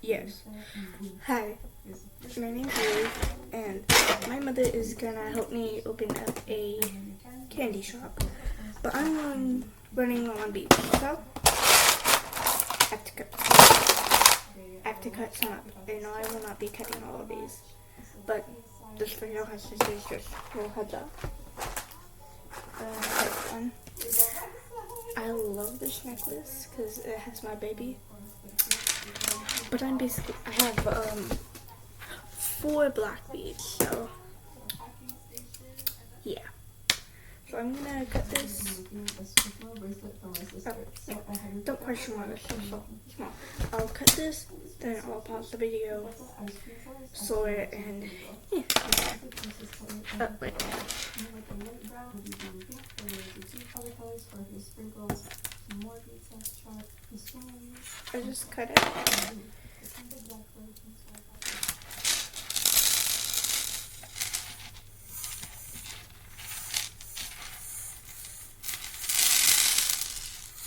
Yes. Hi, my name's Ruth, and my mother is gonna help me open up a candy shop. But I'm running on one beach, so I have to cut some up. I know I will not be cutting all of these, but this video has to say just a little heads up. First one. I love this necklace because it has my baby. But I have 4 black beads, so yeah. So I'm gonna cut this. Oh, no, don't question why it's so small. I'll cut this, then I'll pause the video, sew it, and yeah. Oh, wait. I just cut it.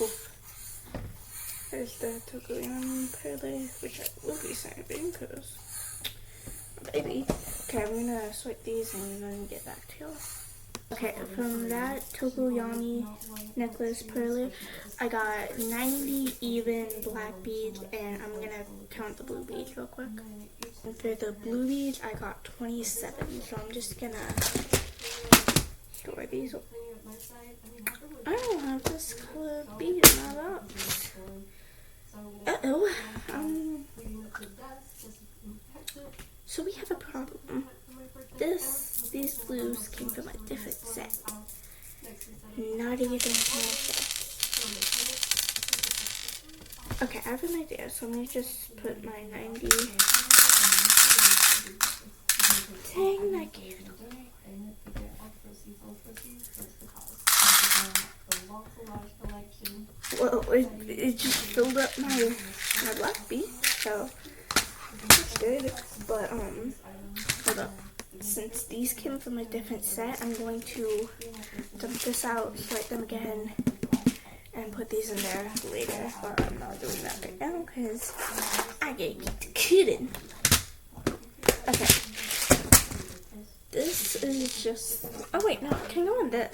Oof. There's the Tokoyami pearly, which I will be saving because baby. Okay, I'm gonna swipe these and then get back to y'all. Okay, from that Tokoyami necklace pearly, I got 90 even black beads, and I'm gonna count the blue beads real quick. And for the blue beads, I got 27, so I'm just gonna store these. I don't have this color bead in my box. Uh-oh. So we have a problem. These blues came from a different set. Not even set. Okay, I have an idea. So let me just put my 90. Dang, I gave it away. Well, it just filled up my black bead, so that's good. But hold up. Since these came from a different set, I'm going to dump this out, sort them again, and put these in there later. But I'm not doing that right now because I get kidding. Okay. This is just. Oh wait, no, it can go in this.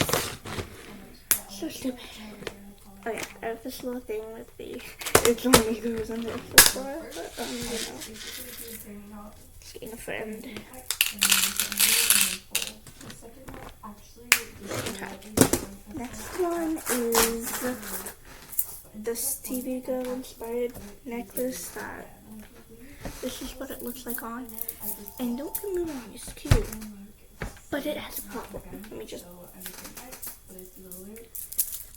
So stupid. Oh yeah, I have this little thing with the. It's only goes in this before, but just getting a friend. Okay. Next one is this TV girl inspired necklace that this is what it looks like on. And don't get me wrong, it's cute. But it has a problem. Let me just.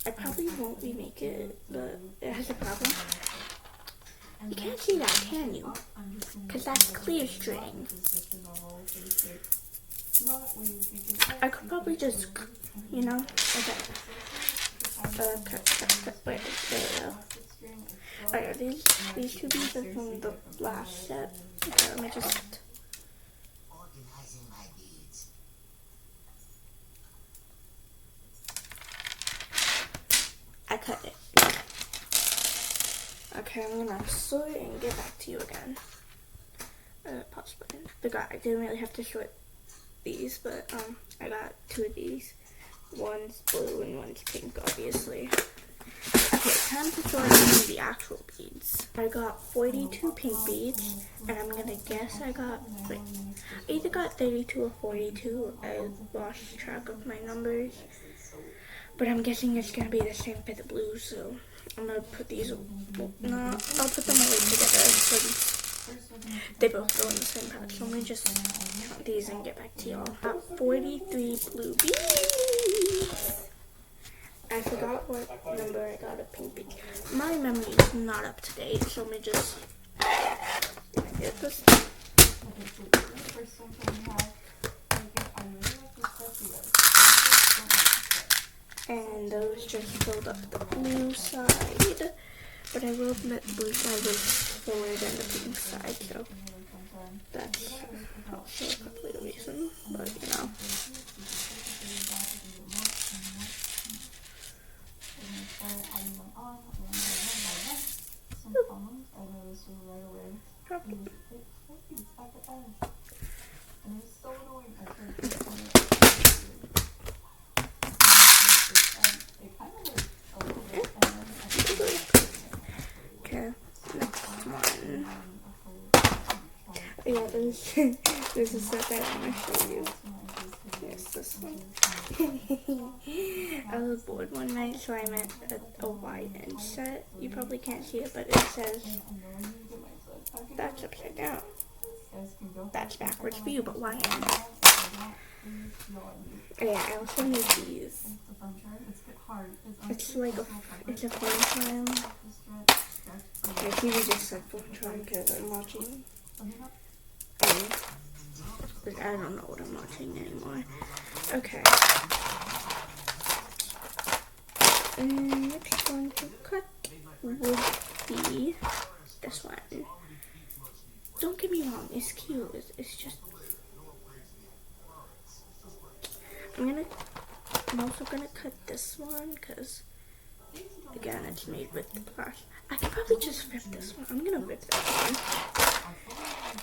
I probably won't remake it, but it has a problem. You can't see that, can you? Because that's clear string. I could probably just, okay. Cut. Wait, there we go. Alright, these two beads are from the last set. Okay, let me just. I cut it. Okay, I'm gonna sort it and get back to you again. Pause button. Forgot, I didn't really have to sort these, but I got 2 of these. One's blue and one's pink, obviously. Okay, time to sort in the actual beads. I got 42 pink beads, and I'm gonna guess I either got 32 or 42. I lost track of my numbers. But I'm guessing it's gonna be the same for the blue, so I'm gonna put these. I'll put them away together since they both go in the same pouch. So let me just count these and get back to y'all. Got 43 blue beads. I forgot what number I got a pink bead. My memory is not up to date, so let me just get this. And those just filled up the blue side. But I will admit the blue side was fuller than the pink side, so that's also probably the reason. But Drop it. Okay, next one. Yeah, there's a set that I want to show you. Yes, this one. I was bored one night, so I met a wide-end set. You probably can't see it, but it says that's upside down. That's backwards view, but wide end. Yeah, I also need these. It's like it's a phone trial. My TV just said phone trial because I'm watching. But I don't know what I'm watching anymore. Okay. And next one to cut would be this one. Don't get me wrong, it's cute. It's just. I'm also gonna cut this one because, again, it's made with the plastic. I could probably just rip this one. I'm gonna rip this one.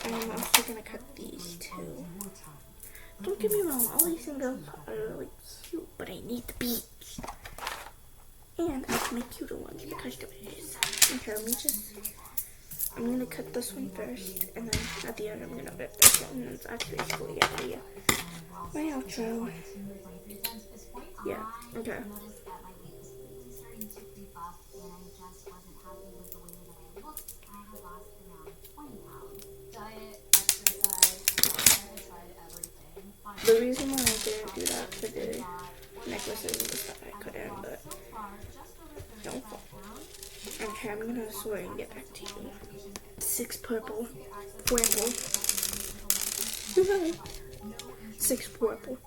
And I'm also gonna cut these two. Don't get me wrong, all these things are really cute, but I need the beads. And I can make cuter ones because there is. Okay, I'm gonna cut this one first, and then at the end I'm gonna rip this one, and that's basically it for you. My outro. Yeah, okay. The reason why I didn't do that for the necklaces was that I couldn't, but don't fall. Okay, I'm gonna swear and get back to you. 6 purple. 6 purple.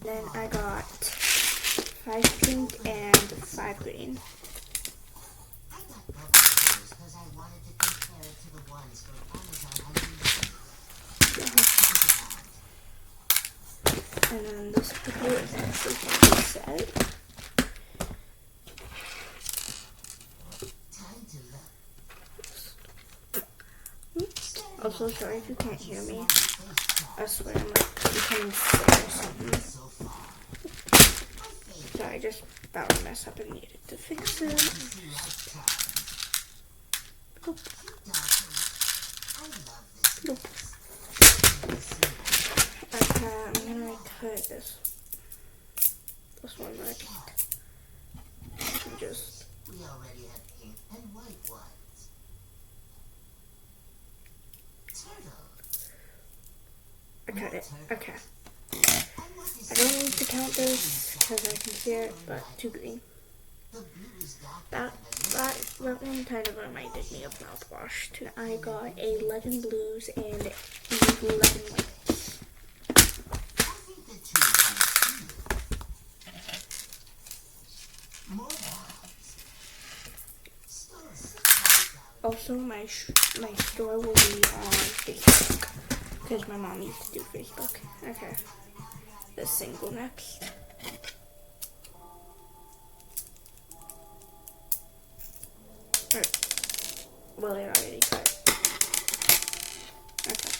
Then I got 5 pink and 5 green. And then this purple is actually from the set. I'm so sorry if you can't hear me. I swear I'm like becoming sick or something. So I just about to mess up and needed to fix it. Nope. Nope. Okay, I'm gonna cut this one next. And just. We already have pink and white ones. I cut it. Okay. I don't need to count this because I can see it, but 2 green. That one kind of reminded me of mouthwash. I got 11 blues and 11 whites. Also, my store will be on Facebook. Because my mom used to do Facebook. Okay. The single next. Alright. Well, it already cut. Okay.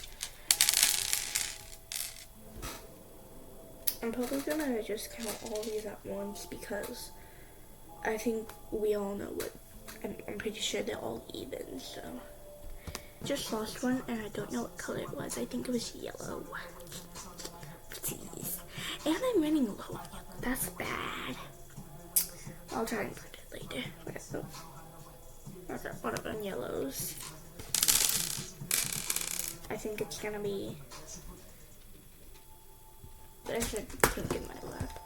I'm probably gonna just count all these at once because I think we all know what. I'm pretty sure they're all even, so. Just lost one, and I don't know what color it was. I think it was yellow. Please. And I'm running low. That's bad. I'll try and put it later. Okay, what about yellows? I think it's gonna be. There's a pink in my lap.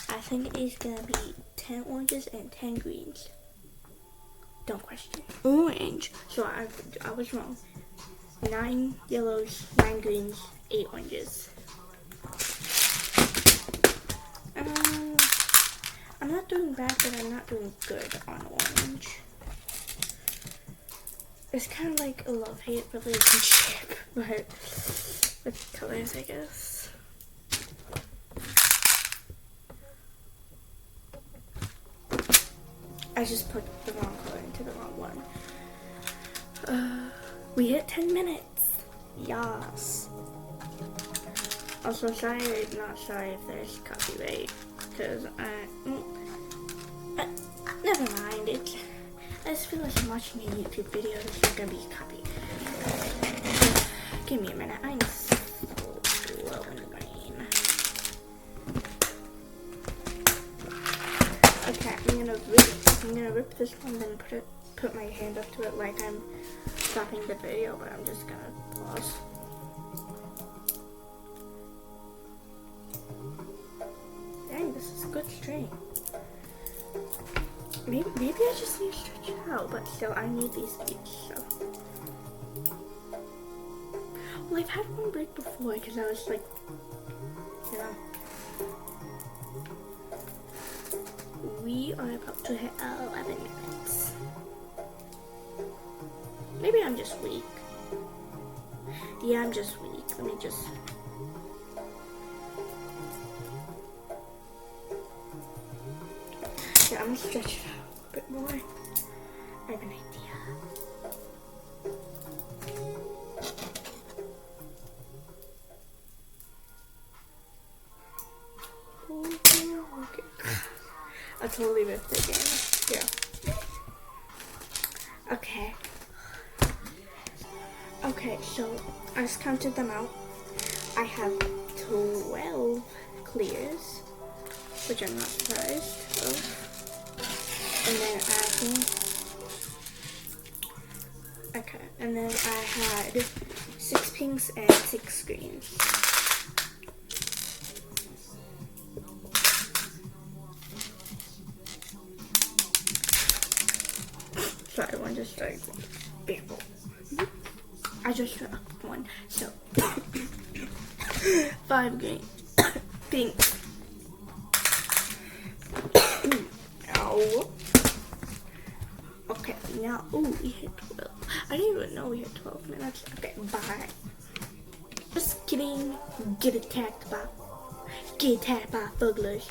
I think it is gonna be 10 oranges and 10 greens. Don't question. Orange. So I was wrong. 9 yellows, 9 greens, 8 oranges. I'm not doing bad, but I'm not doing good on orange. It's kind of like a love-hate relationship, but with colors, I guess. I just put the wrong color into the wrong one. We hit 10 minutes. Yes. Also, not sorry if there's copyright, because never mind. I just feel like I'm watching a YouTube video. There's not gonna be copy. Give me a minute. I'm so low in the brain. Okay, I'm gonna rip this one, then put my hand up to it like I'm stopping the video, but I'm just gonna pause. Dang, this is a good string. Maybe I just need to stretch it out, but still, I need these beats, so. Well, I've had one break before, because I was like, you know. We are about to hit 11 minutes. Maybe I'm just weak. Yeah, I'm just weak. Let me just... Yeah, I'm gonna stretch it out a bit more. I have an idea. Okay. I totally ripped it again. Yeah. Okay. Okay, so I just counted them out. I have 12 clears, which I'm not surprised of. And then I had 6 pinks and 6 greens. Sorry, one just started beautiful. I just shut up one, so 5 green, pink. Ow. Okay, now, we hit 12. I didn't even know we hit 12 minutes. Okay, bye. Just kidding. Get attacked by burglars.